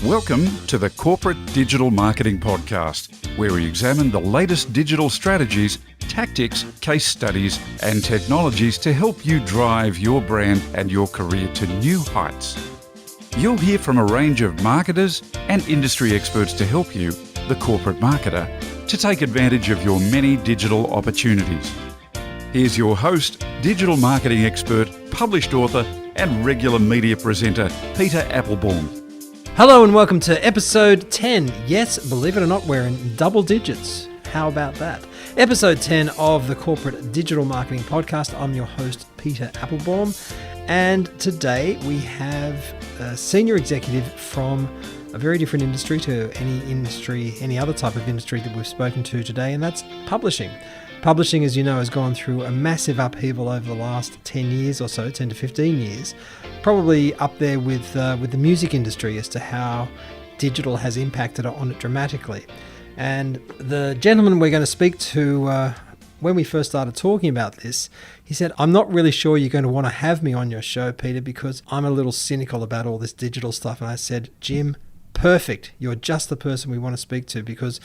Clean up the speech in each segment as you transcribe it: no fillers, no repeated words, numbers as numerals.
Welcome to the Corporate Digital Marketing Podcast, where we examine the latest digital strategies, tactics, case studies, and technologies to help you drive your brand and your career to new heights. You'll hear from a range of marketers and industry experts to help you, the corporate marketer, to take advantage of your many digital opportunities. Here's your host, digital marketing expert, published author, and regular media presenter, Peter Applebaum. Hello and welcome to episode 10. Yes, believe it or not, we're in double digits. How about that? Episode 10 of the Corporate Digital Marketing Podcast. I'm your host, Peter Applebaum. And today we have a senior executive from a very different industry to any other type of industry that we've spoken to today, and that's publishing. Publishing, as you know, has gone through a massive upheaval over the last 10 years or so, 10 to 15 years, probably up there with the music industry as to how digital has impacted on it dramatically. And the gentleman we're going to speak to, when we first started talking about this, he said, I'm not really sure you're going to want to have me on your show, Peter, because I'm a little cynical about all this digital stuff. And I said, Jim, perfect. You're just the person we want to speak to, because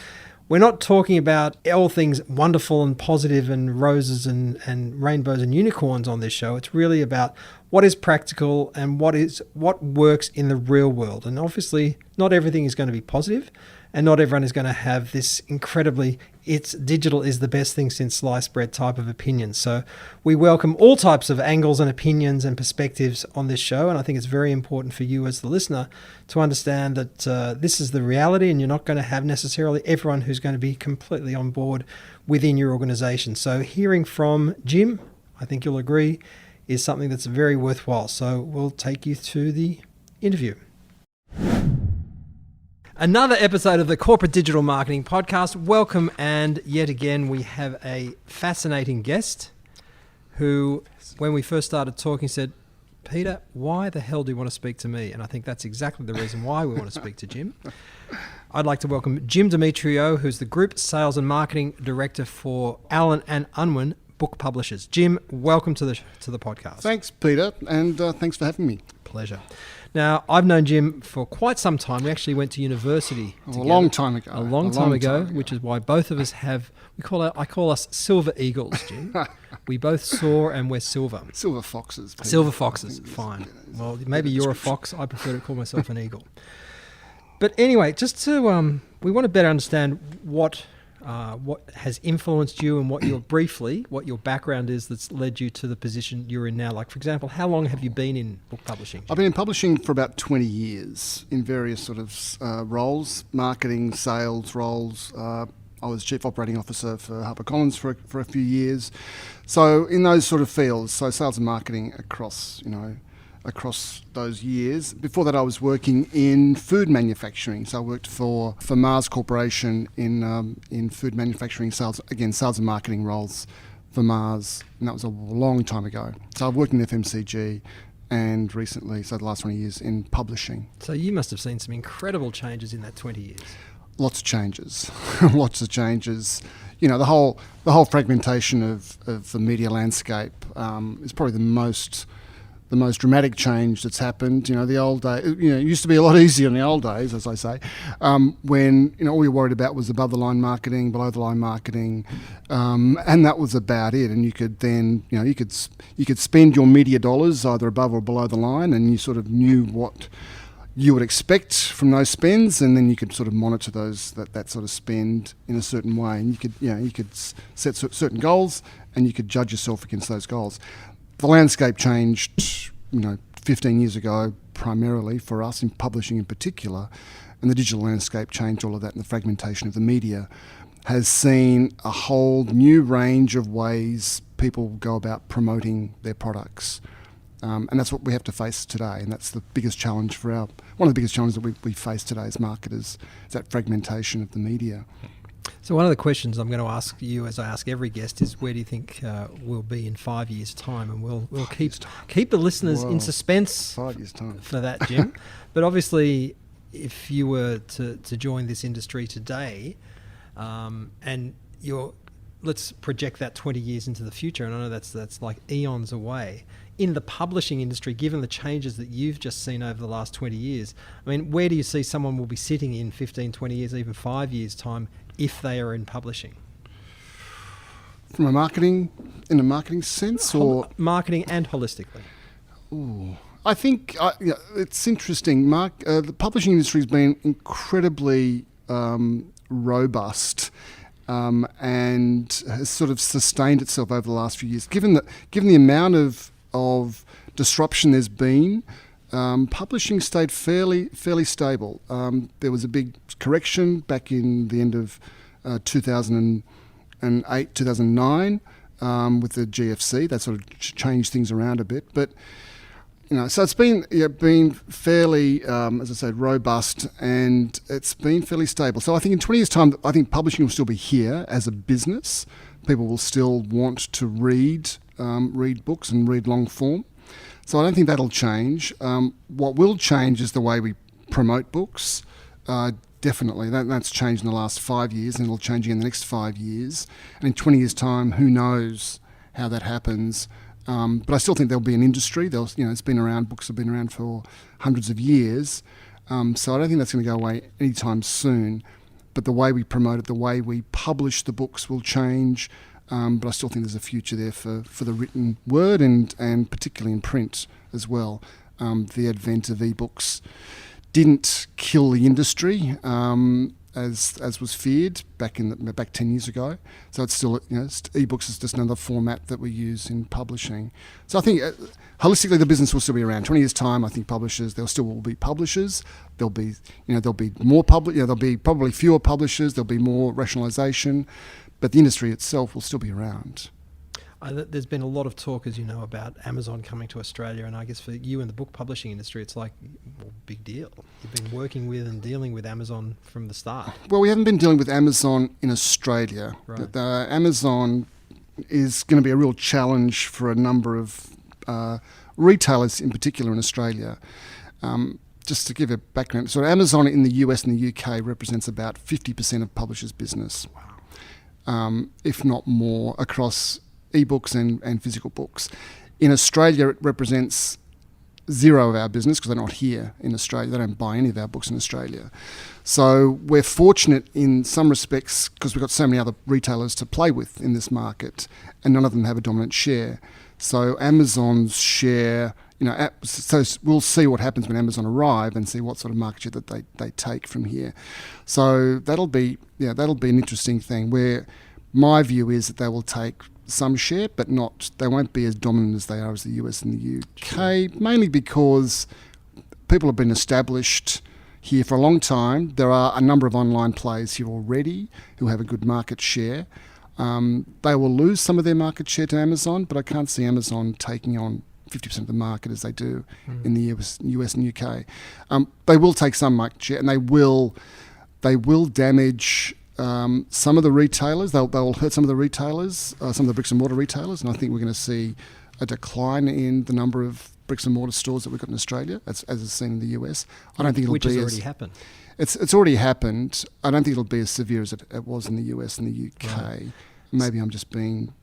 we're not talking about all things wonderful and positive and roses and rainbows and unicorns on this show. It's really about what is practical and what works in the real world. And obviously, not everything is going to be positive, and not everyone is going to have this incredibly, it's digital is the best thing since sliced bread type of opinion. So we welcome all types of angles and opinions and perspectives on this show. And I think it's very important for you as the listener to understand that this is the reality, and you're not going to have necessarily everyone who's going to be completely on board within your organization. So hearing from Jim, I think you'll agree, is something that's very worthwhile. So we'll take you to the interview. Another episode of the Corporate Digital Marketing Podcast. Welcome, and yet again we have a fascinating guest who, when we first started talking, said, Peter, why the hell do you want to speak to me? And I think that's exactly the reason why we want to speak to Jim. I'd like to welcome Jim Demetriou, who's the Group Sales and Marketing Director for AandU and Unwin book publishers. Jim, welcome to the podcast. Thanks, Peter, and thanks for having me. Pleasure. Now, I've known Jim for quite some time. We actually went to university together. A long time ago. A long time ago, which is why both of us have, I call us silver eagles, Jim. We both soar and we're silver. Silver foxes. Peter. Silver foxes, fine. Well, maybe you're a fox. I prefer to call myself an eagle. But anyway, just to, we want to better understand what has influenced you and what your background is that's led you to the position you're in now. Like, for example, how long have you been in book publishing, Jim? I've been in publishing for about 20 years in various sort of roles, marketing, sales roles. I was Chief Operating Officer for HarperCollins for a few years. So in those sort of fields, so sales and marketing across those years. Before that, I was working in food manufacturing. So I worked for Mars Corporation in food manufacturing sales and marketing roles for Mars, and that was a long time ago. So I've worked in FMCG and recently, so the last 20 years, in publishing. So you must have seen some incredible changes in that 20 years. Lots of changes. Lots of changes. You know, the whole fragmentation of the media landscape is probably the most dramatic change that's happened. You know, the old day, it used to be a lot easier in the old days, as I say, when all you worried about was above the line marketing, below the line marketing, and that was about it. And you could then, you could spend your media dollars either above or below the line, and you sort of knew what you would expect from those spends, and then you could sort of monitor that sort of spend in a certain way, and you could set certain goals, and you could judge yourself against those goals. The landscape changed, 15 years ago, primarily for us in publishing in particular, and the digital landscape changed all of that, and the fragmentation of the media has seen a whole new range of ways people go about promoting their products. And that's what we have to face today, and that's the biggest challenge one of the biggest challenges that we face today as marketers, is that fragmentation of the media. So one of the questions I'm going to ask you, as I ask every guest, is where do you think we'll be in 5 years' time? And we'll keep the listeners in suspense 5 years' time for that, Jim. But obviously, if you were to join this industry today, and you're let's project that 20 years into the future, and I know that's like eons away. In the publishing industry, given the changes that you've just seen over the last 20 years, I mean, where do you see someone will be sitting in 15, 20 years, even 5 years' time, if they are in publishing? In a marketing sense, or marketing and holistically? Ooh. I think it's interesting. The publishing industry has been incredibly robust and has sort of sustained itself over the last few years. Given the amount of disruption there's been, publishing stayed fairly stable. There was a big correction back in the end of 2008, 2009 with the GFC. That sort of changed things around a bit, but. So it's been fairly, as I said, robust, and it's been fairly stable. So I think in 20 years' time, I think publishing will still be here as a business. People will still want to read books and read long form. So I don't think that'll change. What will change is the way we promote books. Definitely, that's changed in the last 5 years, and it'll change in the next 5 years. And in 20 years' time, who knows how that happens. But I still think there'll be an industry. It's been around. Books have been around for hundreds of years. So I don't think that's going to go away anytime soon. But the way we promote it, the way we publish the books will change. But I still think there's a future there for the written word and particularly in print as well. The advent of ebooks didn't kill the industry as was feared back 10 years ago. So it's still, ebooks is just another format that we use in publishing. So I think holistically the business will still be around. 20 years time, I think there still will be publishers. There'll be more there'll be probably fewer publishers. There'll be more rationalisation, but the industry itself will still be around. There's been a lot of talk, as you know, about Amazon coming to Australia, and I guess for you in the book publishing industry, it's like, big deal. You've been working with and dealing with Amazon from the start. Well, we haven't been dealing with Amazon in Australia. Right. Amazon is going to be a real challenge for a number of retailers, in particular in Australia. Just to give a background, so Amazon in the US and the UK represents about 50% of publishers' business. Wow. If not more, across ebooks and physical books. In Australia, it represents zero of our business because they're not here in Australia. They don't buy any of our books in Australia. So we're fortunate in some respects because we've got so many other retailers to play with in this market, and none of them have a dominant share. So Amazon's share, so we'll see what happens when Amazon arrive and see what sort of market share that they take from here. So that'll be an interesting thing where my view is that they will take some share, but they won't be as dominant as they are as the US and the UK, mainly because people have been established here for a long time. There are a number of online players here already who have a good market share. They will lose some of their market share to Amazon, but I can't see Amazon taking on 50% of the market as they do in the US and UK. They will take some market share, and they will damage some of the retailers. They'll hurt some of the retailers, some of the bricks and mortar retailers, and I think we're going to see a decline in the number of bricks and mortar stores that we've got in Australia, as is seen in the US. I don't think it'll Which has already happened. It's already happened. I don't think it'll be as severe as it was in the US and the UK. Right. Maybe I'm just being,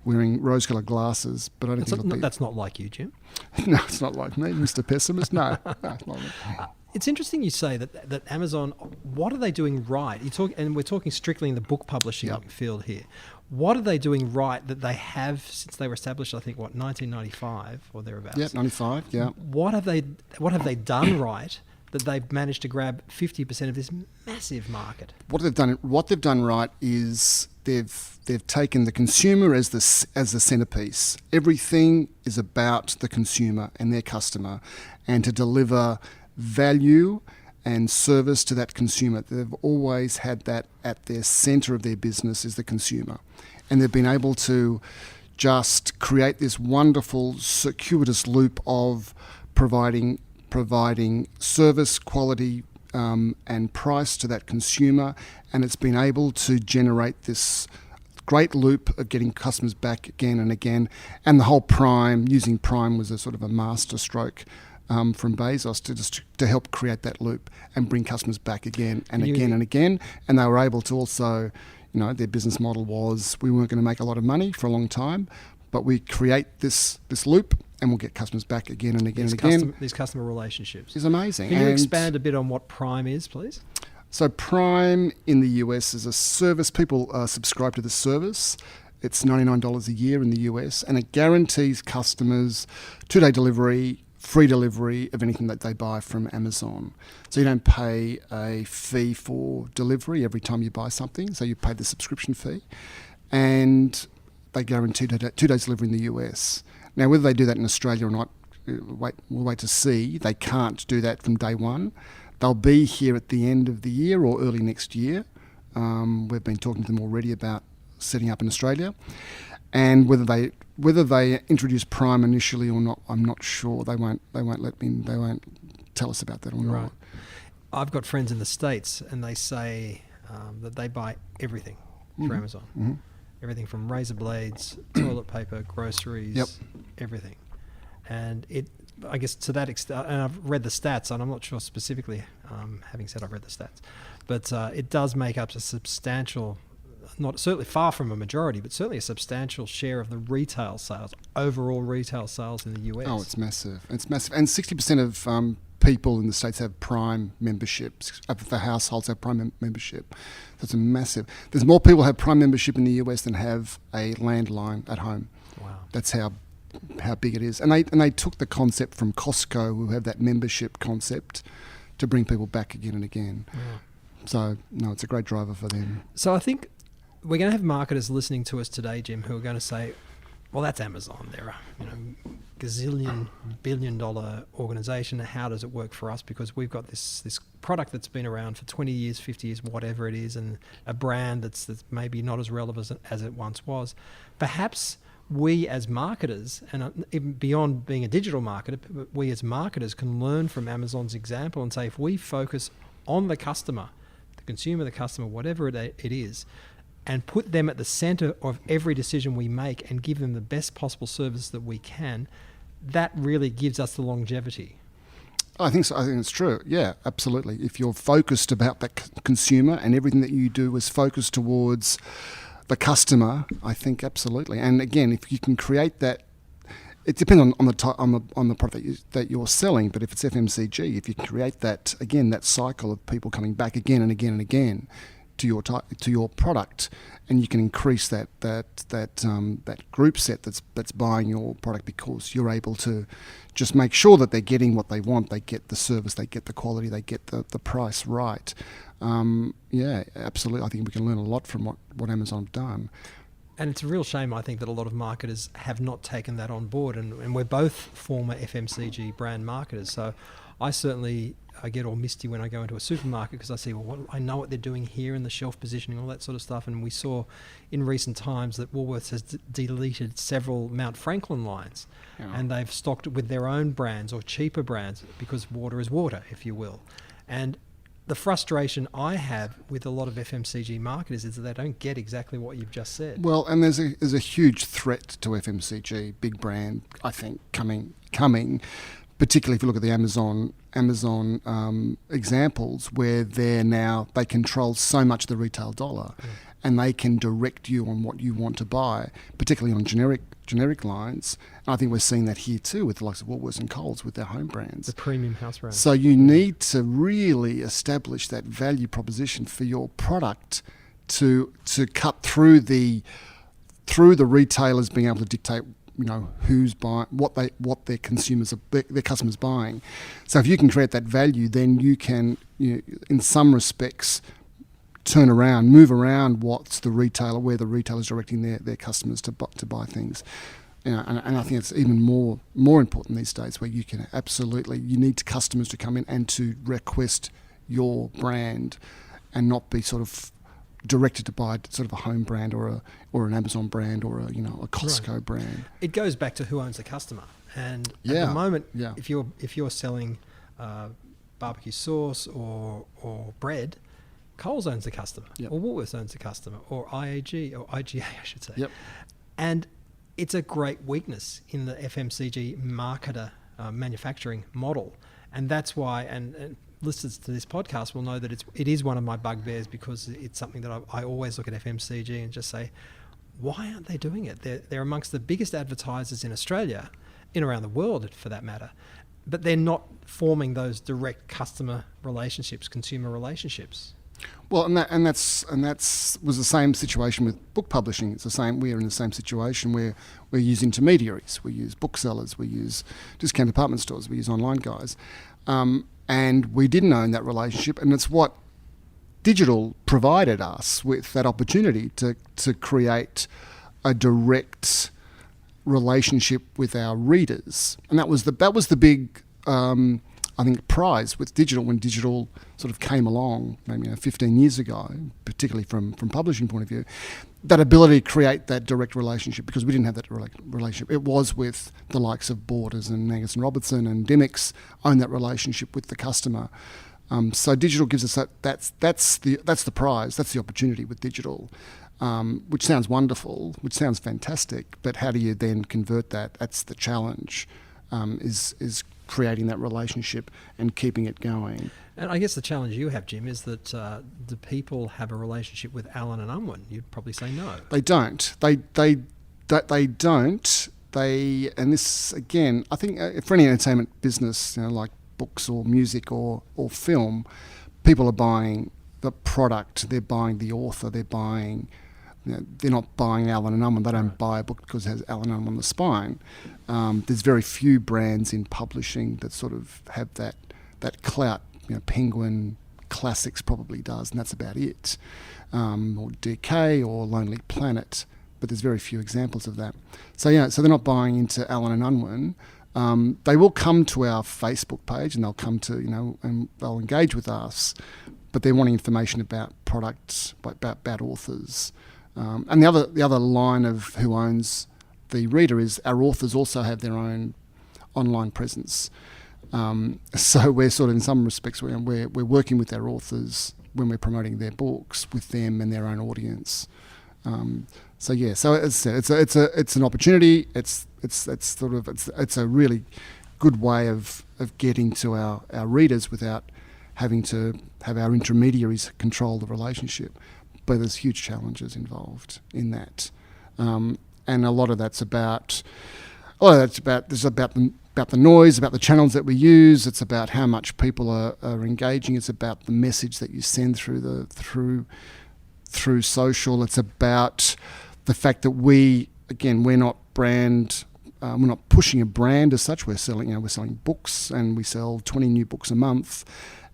wearing rose-coloured glasses, but I don't think it'll be. That's not like you, Jim. No, it's not like me, Mr. Pessimist. No, it's not like me. It's interesting you say that Amazon, what are they doing right? And we're talking strictly in the book publishing field here. What are they doing right that they have since they were established, I think, 1995 or thereabouts? Yeah, 95, yeah. What have they done right that they've managed to grab 50% of this massive market? What they've done right is they've taken the consumer as the centerpiece. Everything is about the consumer and their customer, and to deliver value and service to that consumer. They've always had that at their center of their business is the consumer. And they've been able to just create this wonderful circuitous loop of providing service, quality, and price to that consumer. And it's been able to generate this great loop of getting customers back again and again. And the whole using Prime was a sort of a master stroke from Bezos to help create that loop and bring customers back again and again and again. And they were able to also, Their business model was we weren't going to make a lot of money for a long time, but we create this loop and we'll get customers back again and again and again. These customer relationships. It's amazing. Can you expand a bit on what Prime is, please? So Prime in the US is a service. People subscribe to the service. It's $99 a year in the US, and it guarantees customers 2-day delivery, free delivery of anything that they buy from Amazon. So you don't pay a fee for delivery every time you buy something. So you pay the subscription fee, and they guarantee 2 days delivery in the US. Now, whether they do that in Australia or not, we'll wait to see. They can't do that from day one. They'll be here at the end of the year or early next year. We've been talking to them already about setting up in Australia, and whether they introduce Prime initially or not, I'm not sure. They won't tell us about that or not. Right. I've got friends in the States, and they say that they buy everything through Amazon. Mm-hmm. Everything from razor blades, toilet paper, groceries, everything. And I guess to that extent, and I've read the stats, and I'm not sure specifically, having said I've read the stats, but it does make up a substantial, not certainly far from a majority, but certainly a substantial share of the retail sales, overall retail sales in the US. Oh, it's massive. It's massive. And 60% of people in the States have Prime memberships. The households have Prime membership. That's a massive. There's more people have Prime membership in the US than have a landline at home. Wow. That's how big it is. And they took the concept from Costco, who have that membership concept, to bring people back again and again. Yeah. So, no, it's a great driver for them. So I think we're going to have marketers listening to us today, Jim, who are going to say, well, that's Amazon. They're a gazillion, $billion organization. How does it work for us? Because we've got this product that's been around for 20 years, 50 years, whatever it is, and a brand that's maybe not as relevant as it once was. Perhaps we as marketers, and even beyond being a digital marketer, but we as marketers can learn from Amazon's example and say, if we focus on the customer, the consumer, the customer, whatever it is, and put them at the center of every decision we make and give them the best possible service that we can, that really gives us the longevity. I think so. I think it's true. Yeah, absolutely. If you're focused about that consumer and everything that you do is focused towards the customer, I think absolutely. And again, if you can create that, it depends on the product that you're selling. But if it's FMCG, if you can create that again, that cycle of people coming back again and again and again to your product, and you can increase that group set that's buying your product, because you're able to just make sure that they're getting what they want, they get the service, they get the quality, they get the price right. Yeah, absolutely. I think we can learn a lot from what Amazon have done. And it's a real shame, I think, that a lot of marketers have not taken that on board. And we're both former FMCG brand marketers. So I get all misty when I go into a supermarket, because I see, I know what they're doing here in the shelf positioning, all that sort of stuff. And we saw in recent times that Woolworths has deleted several Mount Franklin lines, and they've stocked with their own brands or cheaper brands, because water is water, if you will. And the frustration I have with a lot of FMCG marketers is that they don't get exactly what you've just said. Well, and there's a huge threat to FMCG, big brand, I think, coming. Particularly if you look at the Amazon examples, where they control so much of the retail dollar, and they can direct you on what you want to buy, particularly on generic lines. And I think we're seeing that here too with the likes of Woolworths and Coles with their home brands. The premium house brands. So you need to really establish that value proposition for your product to cut through the retailers being able to dictate who's buying, what their customers buying. So if you can create that value, then you can, in some respects, move around where the retailer's directing their customers to buy things. And I think it's even more important these days, where you need customers to come in and to request your brand, and not be sort of directed to buy sort of a home brand or an Amazon brand or a Costco brand. It goes back to who owns the customer, and at the moment, if you're selling barbecue sauce or bread, Coles owns the customer, or Woolworths owns the customer, or IAG or IGA, I should say. Yep. And it's a great weakness in the FMCG marketer manufacturing model, and that's why. And listeners to this podcast will know that it is one of my bugbears, because it's something that I always look at FMCG and just say, why aren't they doing it? They're amongst the biggest advertisers in Australia, in around the world for that matter, but they're not forming those direct customer relationships, consumer relationships. Well, and that's was the same situation with book publishing. It's the same. We're in the same situation where we use intermediaries, we use booksellers, we use discount department stores, we use online guys, and we didn't own that relationship. And it's what digital provided us with, that opportunity to create a direct relationship with our readers. And that was the big I think prize with digital, when digital sort of came along maybe 15 years ago, particularly from publishing point of view, that ability to create that direct relationship, because we didn't have that relationship. It was with the likes of Borders and Angus and Robertson and Dymocks own that relationship with the customer. So digital gives us that's the prize, that's the opportunity with digital, which sounds wonderful, which sounds fantastic, but how do you then convert that? That's the challenge, is creating that relationship and keeping it going. And I guess the challenge you have, Jim, is that do people have a relationship with Alan and Unwin? You'd probably say no. They don't. They don't. And this again, I think for any entertainment business, like books or music or film, people are buying the product. They're buying the author. They're buying. They're not buying Alan and Unwin. They don't buy a book because it has Alan and Unwin on the spine. There's very few brands in publishing that sort of have that clout. Penguin Classics probably does, and that's about it. Or DK or Lonely Planet, but there's very few examples of that. So so they're not buying into Alan and Unwin. They will come to our Facebook page, and they'll come to and they'll engage with us, but they're wanting information about products, about authors. And the other line of who owns the reader is our authors also have their own online presence. So we're sort of, in some respects, we're working with our authors when we're promoting their books with them and their own audience. So as I said, it's an opportunity. It's a really good way of getting to our readers without having to have our intermediaries control the relationship. But there's huge challenges involved in that, and a lot of that's about the noise, about the channels that we use. It's about how much people are engaging. It's about the message that you send through social. It's about the fact that we're not brand. We're not pushing a brand as such. We're selling books, and we sell 20 new books a month.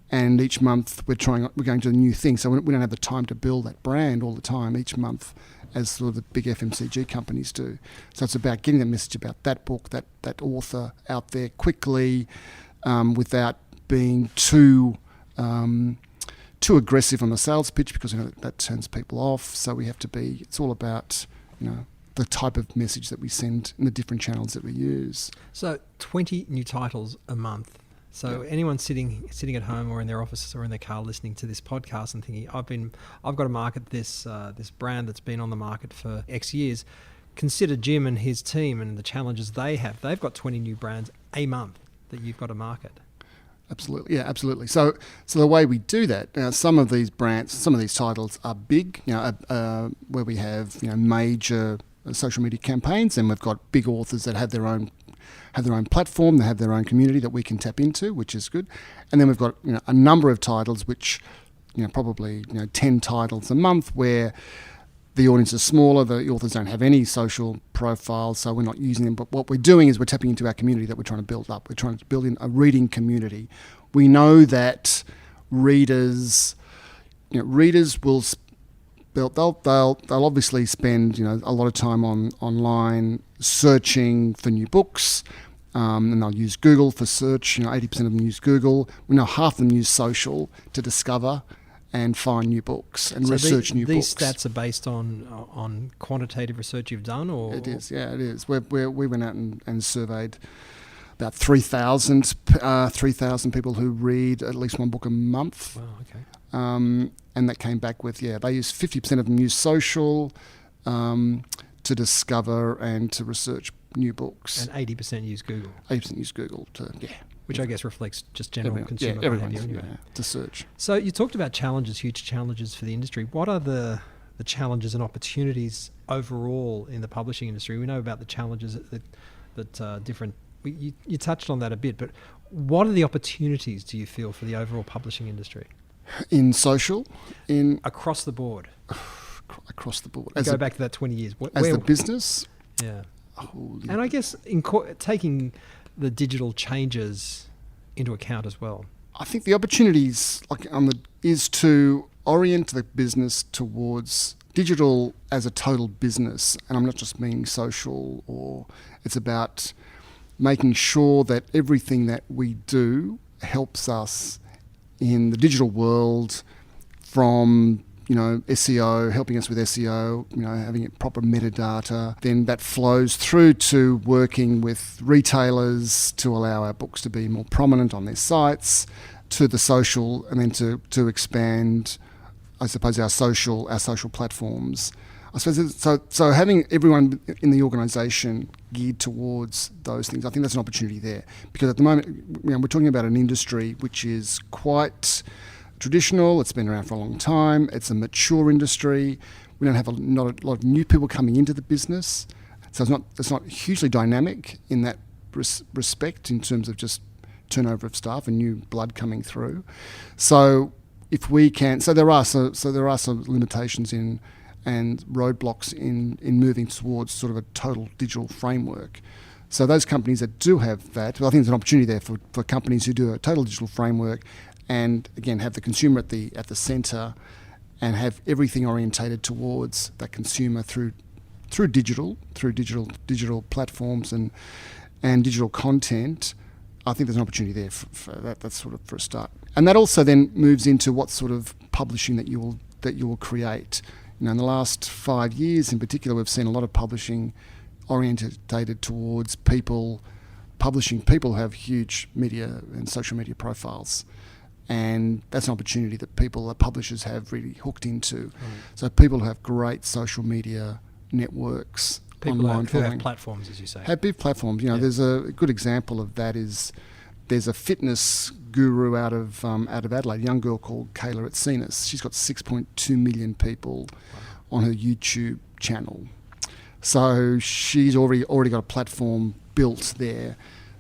And each month we're going to a new thing. So we don't have the time to build that brand all the time each month, as sort of the big FMCG companies do. So it's about getting the message about that book, that author out there quickly, without being too aggressive on the sales pitch, because that turns people off. So we have to be. It's all about the type of message that we send in the different channels that we use. So 20 new titles a month. So anyone sitting at home or in their offices or in their car listening to this podcast and thinking, I've got to market this brand that's been on the market for X years, consider Jim and his team and the challenges they have. They've got 20 new brands a month that you've got to market. Absolutely, yeah, absolutely. So the way we do that, some of these brands, some of these titles are big, where we have major social media campaigns, and we've got big authors that have their own platform, they have their own community that we can tap into, which is good. And then we've got a number of titles, which probably 10 titles a month, where the audience is smaller, the authors don't have any social profiles, so we're not using them. But what we're doing is we're tapping into our community that we're trying to build up. We're trying to build in a reading community. We know that readers will. They'll obviously spend a lot of time online searching for new books, and they'll use Google for search. 80% of them use Google. We know half of them use social to discover and find new books and research new books. These stats are based on quantitative research you've done, or it is. Yeah, it is. We went out and surveyed about 3,000 people who read at least one book a month. Wow. Okay. And that came back with, they use 50% of them use social to discover and to research new books. And 80% use Google. 80% use Google which I guess reflects just general consumer everyone's behaviour anyway. to search. So you talked about challenges, huge challenges for the industry. What are the challenges and opportunities overall in the publishing industry? We know about the challenges that different... You touched on that a bit, but what are the opportunities, do you feel, for the overall publishing industry? In social, across the board. Across the board. Go back to that 20 years. As the business? Yeah. And I guess taking the digital changes into account as well. I think the opportunities is to orient the business towards digital as a total business. And I'm not just meaning social, or it's about making sure that everything that we do helps us in the digital world, from SEO, helping us with SEO, having proper metadata, then that flows through to working with retailers to allow our books to be more prominent on their sites, to the social, and then to expand, I suppose, our social platforms. I suppose so having everyone in the organisation geared towards those things, I think that's an opportunity there. Because at the moment, we're talking about an industry which is quite traditional. It's been around for a long time. It's a mature industry. We don't have not a lot of new people coming into the business, so it's not hugely dynamic in that respect in terms of just turnover of staff and new blood coming through. So if we can, there are some limitations in and roadblocks in moving towards sort of a total digital framework. So those companies that do have that, well, I think there's an opportunity there for companies who do a total digital framework, and again have the consumer at the centre, and have everything orientated towards that consumer through digital platforms and digital content. I think there's an opportunity there for that. That's sort of for a start, and that also then moves into what sort of publishing that you will create. In the last 5 years in particular, we've seen a lot of publishing orientated towards publishing people who have huge media and social media profiles. And that's an opportunity that publishers have really hooked into. So people who have great social media networks, people online who have platforms, as you say. Have big platforms. There's a good example of that there's a fitness guru out of Adelaide, a young girl called Kayla Etsinas. She's got 6.2 million people on her YouTube channel. So she's already got a platform built there.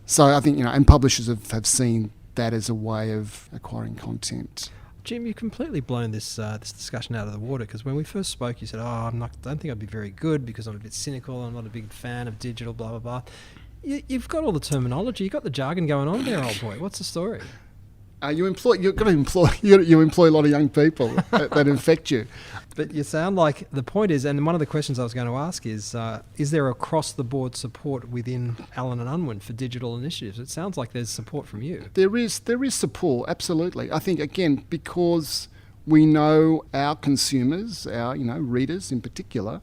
So I think, and publishers have seen that as a way of acquiring content. Jim, you've completely blown this discussion out of the water, because when we first spoke, you said, I don't think I'd be very good because I'm a bit cynical, I'm not a big fan of digital, blah, blah, blah. You've got all the terminology, you've got the jargon going on there, old boy. What's the story? You employ a lot of young people that infect you. But you sound like the point is, and one of the questions I was going to ask is there across-the-board support within Allen and Unwin for digital initiatives? It sounds like there's support from you. There is support, absolutely. I think, again, because we know our consumers, our readers in particular,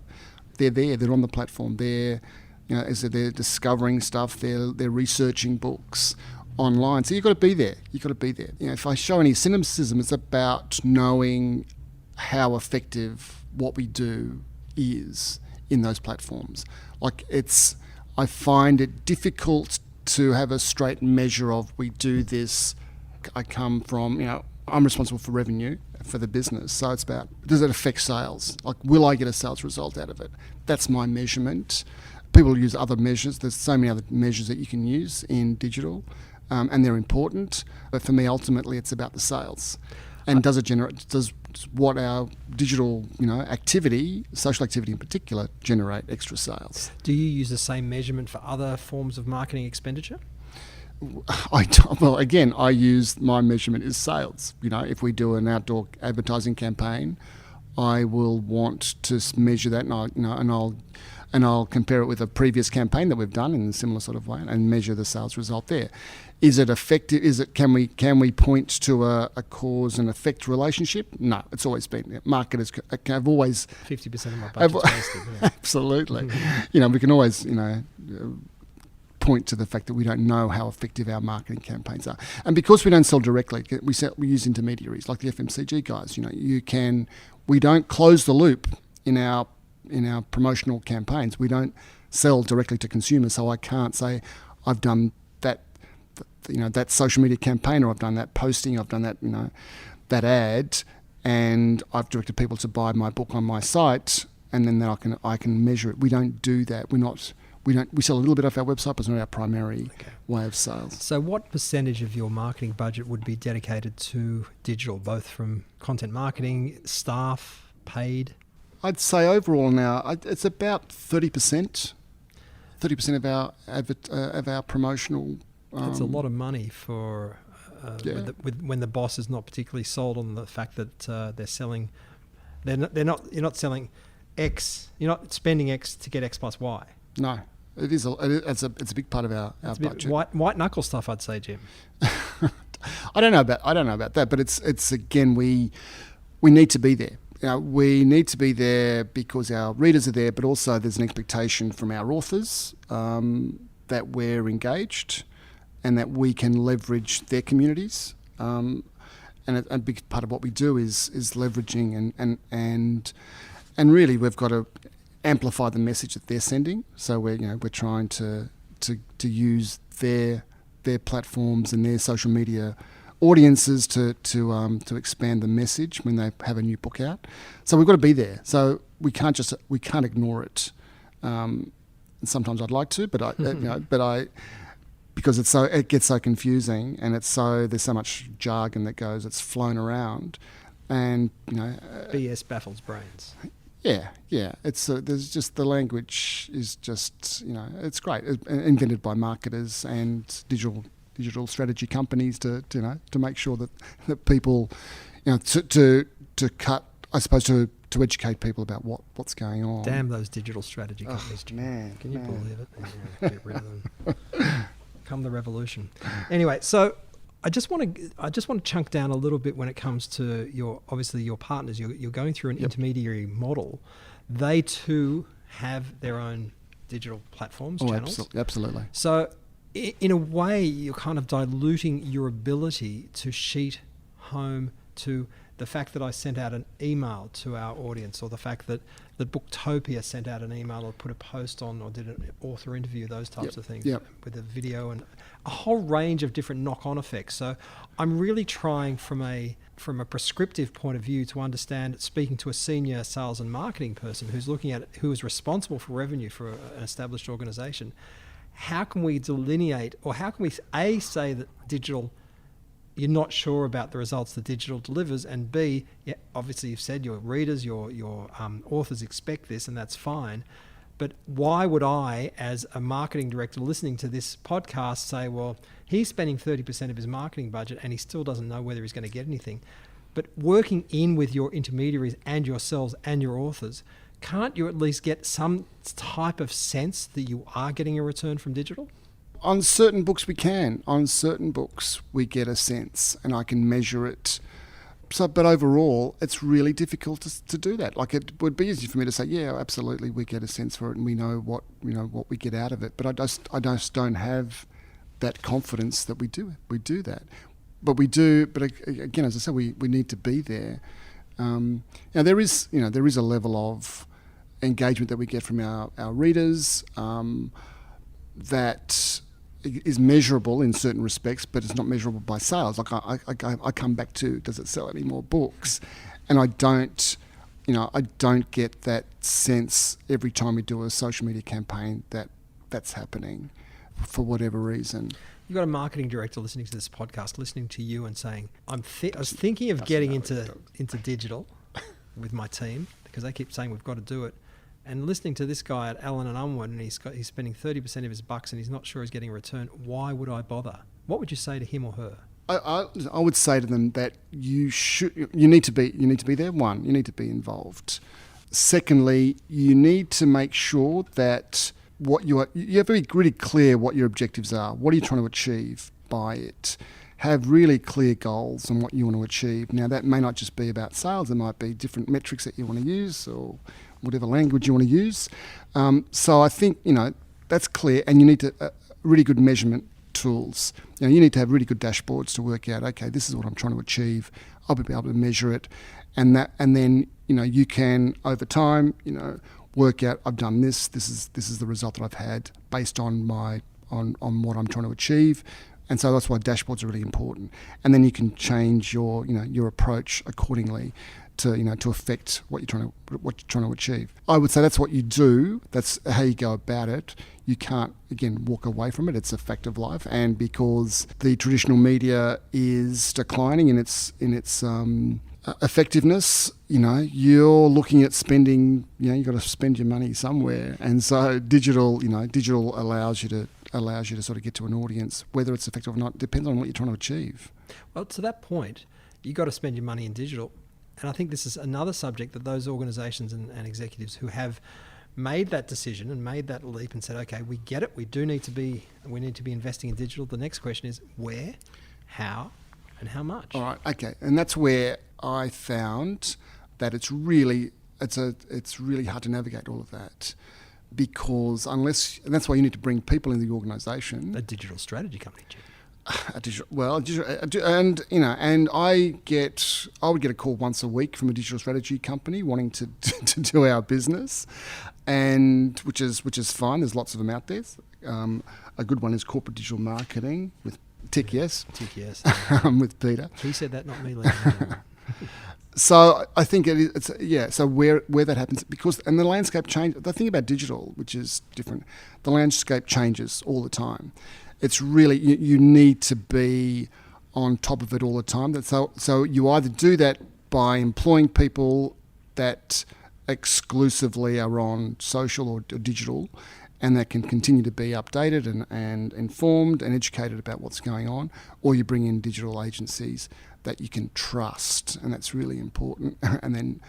they're on the platform, they're discovering stuff, they're researching books online. So you've got to be there. If I show any cynicism, it's about knowing how effective what we do is in those platforms. I find it difficult to have a straight measure of, we do this, I come from, I'm responsible for revenue for the business. So it's about, does it affect sales? Will I get a sales result out of it? That's my measurement. People use other measures. There's so many other measures that you can use in digital. And they're important, but for me, ultimately, it's about the sales. And does what our digital, activity, social activity in particular, generate extra sales? Do you use the same measurement for other forms of marketing expenditure? I use my measurement is sales. If we do an outdoor advertising campaign, I will want to measure that, and I'll compare it with a previous campaign that we've done in a similar sort of way, and measure the sales result there. Is it effective? Can we point to a cause and effect relationship? No, it's always been. Marketers have always 50% of my budget's wasted. Yeah. Absolutely. We can always point to the fact that we don't know how effective our marketing campaigns are, and because we don't sell directly, we use intermediaries like the FMCG guys. We don't close the loop in our promotional campaigns. We don't sell directly to consumers, so I can't say I've done that social media campaign, or I've done that posting, I've done that that ad, and I've directed people to buy my book on my site, and then I can measure it. We don't do that. We sell a little bit off our website, but it's not our primary way of sales. So what percentage of your marketing budget would be dedicated to digital, both from content marketing, staff, paid? I'd say overall now it's about 30%. 30% of our promotional. That's a lot of money for when the boss is not particularly sold on the fact that they're selling. You're not selling X. You're not spending X to get X plus Y. No, it's a big part of our budget. White knuckle stuff, I'd say, Jim. I don't know about that, but it's again we need to be there. We need to be there because our readers are there, but also there's an expectation from our authors that we're engaged and that we can leverage their communities. And a big part of what we do is leveraging and really we've got to amplify the message that they're sending. So we're trying to use their platforms and their social media audiences to expand the message when they have a new book out. So we've got to be there. So we can't ignore it. And sometimes I'd like to, but because it gets so confusing, and there's so much jargon that it's flown around, and BS baffles brains. Yeah. There's just the language is just it's great. It's invented by marketers and digital strategy companies to make sure that people to cut, I suppose, to educate people about what's going on. Damn those digital strategy companies. Man, can you believe it? Yeah, get rid of them. Come the revolution. Anyway, so I just want to chunk down a little bit when it comes to your partners. You're going through an intermediary model. They too have their own digital platforms, channels. Absolutely. So in a way, you're kind of diluting your ability to sheet home to the fact that I sent out an email to our audience, or the fact that Booktopia sent out an email or put a post on or did an author interview, those types of things with a video and a whole range of different knock-on effects. So I'm really trying from a prescriptive point of view to understand, speaking to a senior sales and marketing person who is responsible for revenue for an established organization. How can we delineate, or how can we say that digital, you're not sure about the results that digital delivers, and B, obviously you've said your readers, your authors expect this, and that's fine. But why would I, as a marketing director listening to this podcast, say, well, he's spending 30% of his marketing budget and he still doesn't know whether he's going to get anything? But working in with your intermediaries and yourselves and your authors, can't you at least get some type of sense that you are getting a return from digital? On certain books we can. On certain books we get a sense, and I can measure it. So, but overall, it's really difficult to do that. Like, it would be easy for me to say, yeah, absolutely, we get a sense for it, and we know what we get out of it. But I just don't have that confidence that we do that. But we do. But again, as I said, we need to be there. Now there is a level of engagement that we get from our readers that is measurable in certain respects, but it's not measurable by sales. Like I come back to, does it sell any more books? And I don't get that sense every time we do a social media campaign that's happening for whatever reason. You've got a marketing director listening to this podcast, listening to you and saying, I was thinking of getting into digital with my team, because they keep saying we've got to do it. And listening to this guy at Allen and Unwin, and he's spending 30% of his bucks and he's not sure he's getting a return. Why would I bother? What would you say to him or her? I would say to them that you need to be there. One, you need to be involved. Secondly, you need to make sure that you have to be really clear what your objectives are. What are you trying to achieve by it? Have really clear goals on what you want to achieve. Now, that may not just be about sales. There might be different metrics that you want to use, or whatever language you want to use. So I think, that's clear, and you need to really good measurement tools. You need to have really good dashboards to work out, okay, this is what I'm trying to achieve. I'll be able to measure it, and then you can, over time, work out, I've done this is the result that I've had based on on what I'm trying to achieve, And so that's why dashboards are really important. And then you can change your approach accordingly to affect what you're trying to achieve. I would say that's what you do. That's how you go about it. You can't, again, walk away from it. It's a fact of life. And because the traditional media is declining in its effectiveness, you're looking at spending. You've got to spend your money somewhere. And so digital allows you to sort of get to an audience. Whether it's effective or not depends on what you're trying to achieve. Well, to that point, you got to spend your money in digital. And I think this is another subject that those organisations and executives who have made that decision and made that leap and said, okay, we get it, we need to be investing in digital. The next question is where, how, and how much. All right, okay, and that's where I found that it's really hard to navigate all of that, because and that's why you need to bring people in the organisation. A digital strategy company, Jim. And I would get a call once a week from a digital strategy company wanting to do our business, and which is fine. There's lots of them out there. A good one is corporate digital marketing with Tick Yes. With Peter. He said that, not me. Ladies and gentlemen. So I think So where that happens, and the landscape changes. The thing about digital, which is different, the landscape changes all the time. It's really, you need to be on top of it all the time. So you either do that by employing people that exclusively are on social or digital, and that can continue to be updated and informed and educated about what's going on, or you bring in digital agencies that you can trust, and that's really important, and then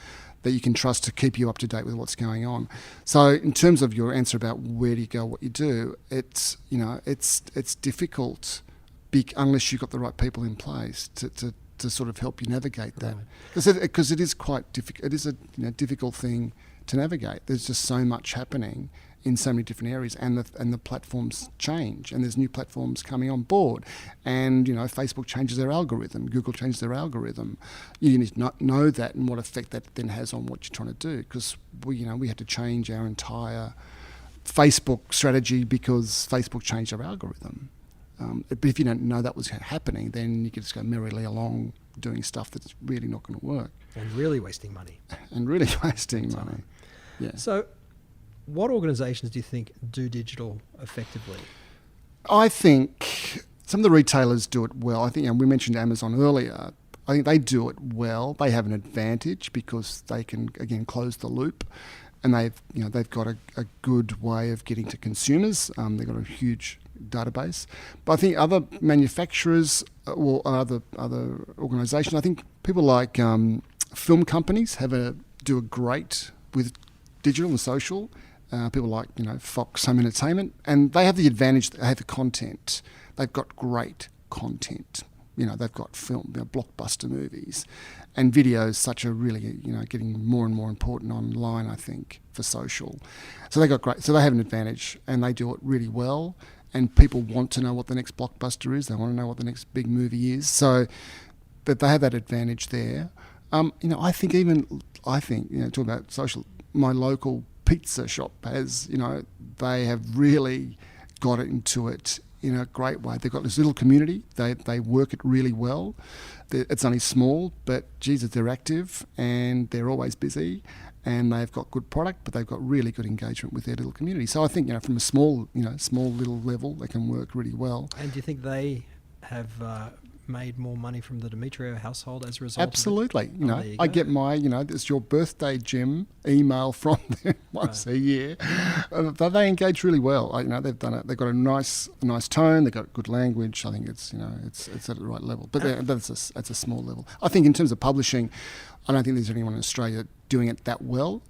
that you can trust to keep you up to date with what's going on. So in terms of your answer about where do you go, what you do, it's difficult unless you've got the right people in place to sort of help you navigate that. Because it is quite difficult. It is a difficult thing to navigate. There's just so much happening in so many different areas, and the platforms change, and there's new platforms coming on board, and Facebook changes their algorithm, Google changes their algorithm. You need to know that and what effect that then has on what you're trying to do, because we had to change our entire Facebook strategy because Facebook changed our algorithm. But if you don't know that was happening, then you could just go merrily along doing stuff that's really not going to work. And really wasting money. Yeah. So what organisations do you think do digital effectively? I think some of the retailers do it well. I think we mentioned Amazon earlier. I think they do it well. They have an advantage because they can, again, close the loop, and they've got a good way of getting to consumers. They've got a huge database. But I think other manufacturers or other organisations, I think people like film companies do a great with digital and social. People like Fox Home Entertainment, and they have the advantage that they have the content. They've got great content. They've got film, blockbuster movies, and videos. Such a really getting more and more important online, I think, for social. So they have an advantage, and they do it really well. And people want to know what the next blockbuster is. They want to know what the next big movie is. So that they have that advantage there. I think talking about social, my local pizza shop has, they have really got into it in a great way. They've got this little community. They work it really well. It's only small, but Jesus, they're active and they're always busy, and they've got good product, but they've got really good engagement with their little community. So I think from a small little level, they can work really well. And do you think they have made more money from the Demetriou household as a result? Absolutely. I get my, it's your birthday, Jim, email from them once a year. But they engage really well. They've done it. They've got a nice tone. They've got good language. I think it's at the right level. But that's a small level. I think in terms of publishing, I don't think there's anyone in Australia doing it that well.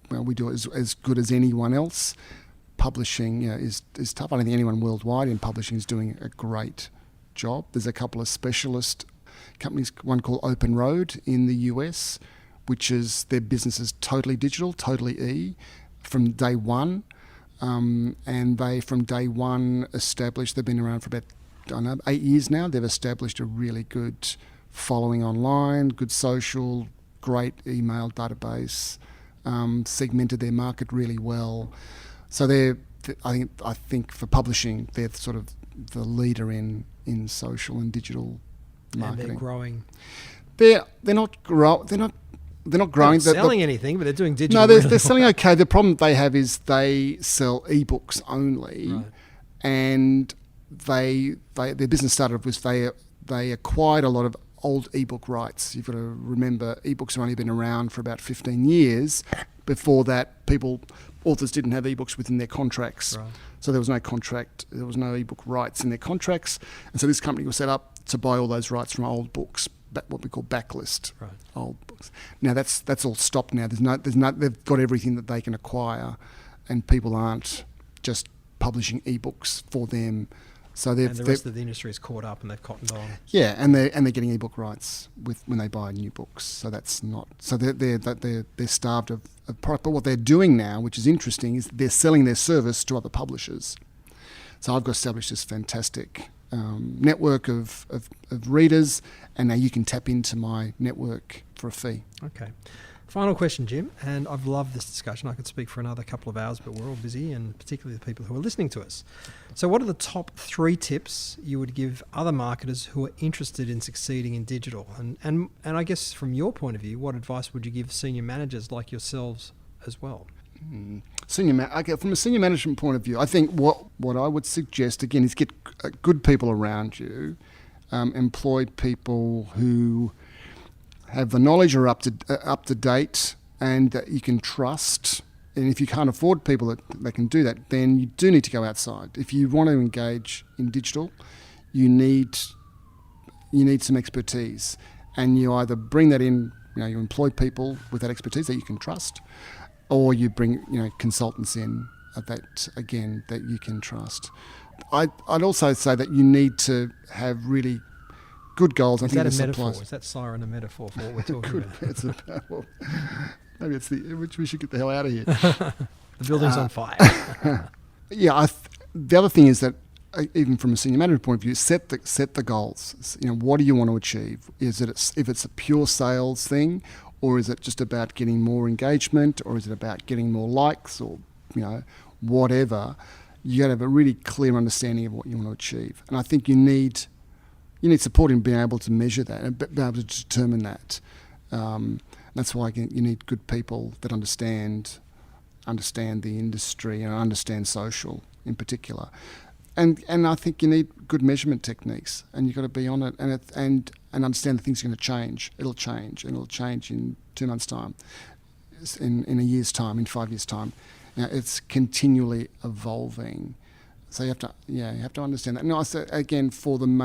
We do it as good as anyone else. Publishing is tough. I don't think anyone worldwide in publishing is doing a great job. There's a couple of specialist companies, one called Open Road in the US, which is their business is totally digital, totally from day one. And they from day one established, they've been around for about 8 years now. They've established a really good following online, good social, great email database, segmented their market really well. So I think for publishing, they're sort of the leader in social and digital marketing. And they're growing. They're not growing. They're not growing. They're not selling anything, but they're doing digital. No, they're selling okay. The problem they have is they sell ebooks only, Right. and their business started with they acquired a lot of old ebook rights. You've got to remember, ebooks have only been around for about 15 years. Before that, authors didn't have ebooks within their contracts. Right. So there was no contract, there was no ebook rights in their contracts. And so this company was set up to buy all those rights from old books, what we call backlist, Right. old books. Now that's all stopped now. They've got everything that they can acquire, and people aren't just publishing ebooks for them. So And the rest of the industry is caught up and they've cottoned on. yeah, and they're getting ebook rights when they buy new books. So that's not. So they're starved of product. But what they're doing now, which is interesting, is they're selling their service to other publishers. So I've got established this fantastic network of readers, and now you can tap into my network for a fee. Okay. Final question, Jim, and I've loved this discussion. I could speak for another couple of hours, but we're all busy, and particularly the people who are listening to us. So what are the top 3 tips you would give other marketers who are interested in succeeding in digital? And I guess from your point of view, what advice would you give senior managers like yourselves as well? From a senior management point of view, I think what I would suggest, again, is get good people around you, employ people who have the knowledge, are up to date, and that you can trust. And if you can't afford people that can do that, then you do need to go outside. If you want to engage in digital, you need some expertise, and you either bring that in. You employ people with that expertise that you can trust, or you bring consultants in that you can trust. I'd also say that you need to have really good goals. Is that a metaphor? Is that siren a metaphor for what we're talking about? Maybe it's which we should get the hell out of here. The building's on fire. Yeah, the other thing is that even from a senior management point of view, set the goals. What do you want to achieve? Is it if it's a pure sales thing, or is it just about getting more engagement, or is it about getting more likes, or whatever? You got to have a really clear understanding of what you want to achieve, and I think you need support in being able to measure that and be able to determine that. That's why you need good people that understand the industry and understand social in particular. And I think you need good measurement techniques, and you've got to be on it and understand that things are going to change. It'll change, and it'll change in 2 months' time, in a year's time, in 5 years' time. It's continually evolving. So you have to understand that. And also, again, from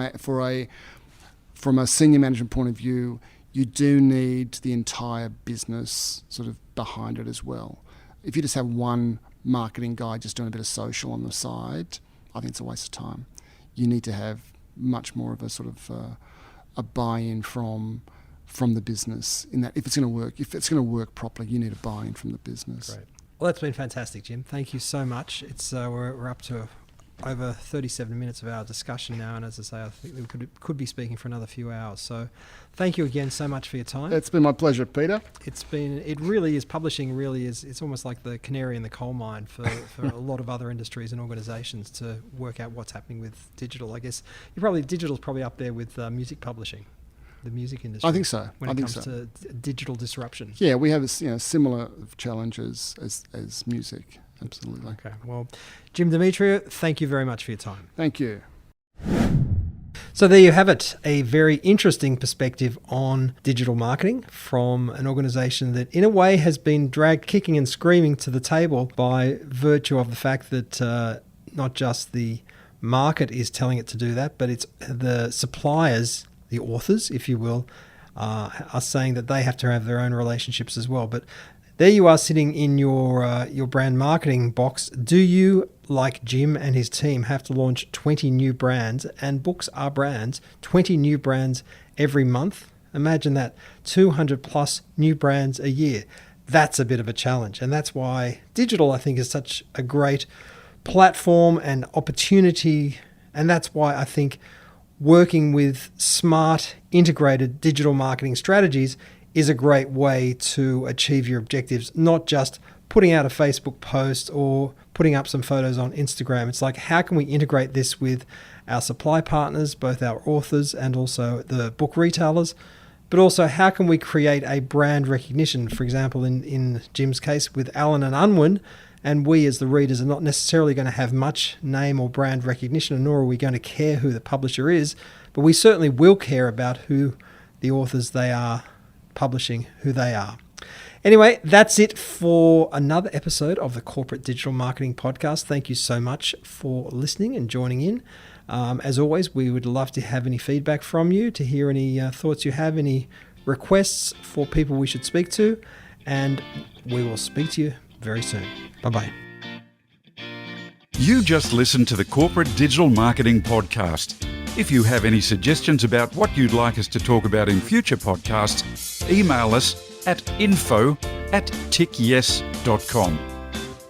a senior management point of view, you do need the entire business sort of behind it as well. If you just have one marketing guy just doing a bit of social on the side, I think it's a waste of time. You need to have much more of a sort of a buy-in from the business. In that, if it's going to work properly, you need a buy-in from the business. Great. Well, that's been fantastic, Jim. Thank you so much. It's we're up to over 37 minutes of our discussion now, and as I say, I think we could be speaking for another few hours. So thank you again so much for your time. It's been my pleasure, Peter. Publishing really is, it's almost like the canary in the coal mine for a lot of other industries and organisations to work out what's happening with digital. I guess digital's probably up there with music publishing, the music industry. I think so. When it comes to digital disruption. Yeah, we have similar challenges as music. Absolutely. Okay. Well, Jim Demetriou, thank you very much for your time. Thank you. So there you have it, a very interesting perspective on digital marketing from an organisation that in a way has been dragged kicking and screaming to the table by virtue of the fact that not just the market is telling it to do that, but it's the suppliers, the authors, if you will, are saying that they have to have their own relationships as well. But there you are sitting in your brand marketing box. Do you, like Jim and his team, have to launch 20 new brands, and books are brands, 20 new brands every month? Imagine that, 200 plus new brands a year. That's a bit of a challenge. And that's why digital, I think, is such a great platform and opportunity. And that's why I think working with smart, integrated digital marketing strategies is a great way to achieve your objectives, not just putting out a Facebook post or putting up some photos on Instagram. It's like, how can we integrate this with our supply partners, both our authors and also the book retailers? But also, how can we create a brand recognition? For example, in Jim's case with Alan and Unwin, and we as the readers are not necessarily going to have much name or brand recognition, nor are we going to care who the publisher is, but we certainly will care about who the authors they are publishing, who they are. Anyway, that's it for another episode of the Corporate Digital Marketing Podcast. Thank you so much for listening and joining in. As always, we would love to have any feedback from you, to hear any thoughts you have, any requests for people we should speak to, and we will speak to you very soon. Bye-bye. You just listened to the Corporate Digital Marketing Podcast. If you have any suggestions about what you'd like us to talk about in future podcasts, email us at info@tickyes.com.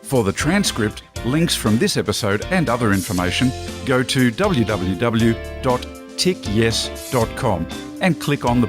For the transcript, links from this episode and other information, go to www.tickyes.com and click on the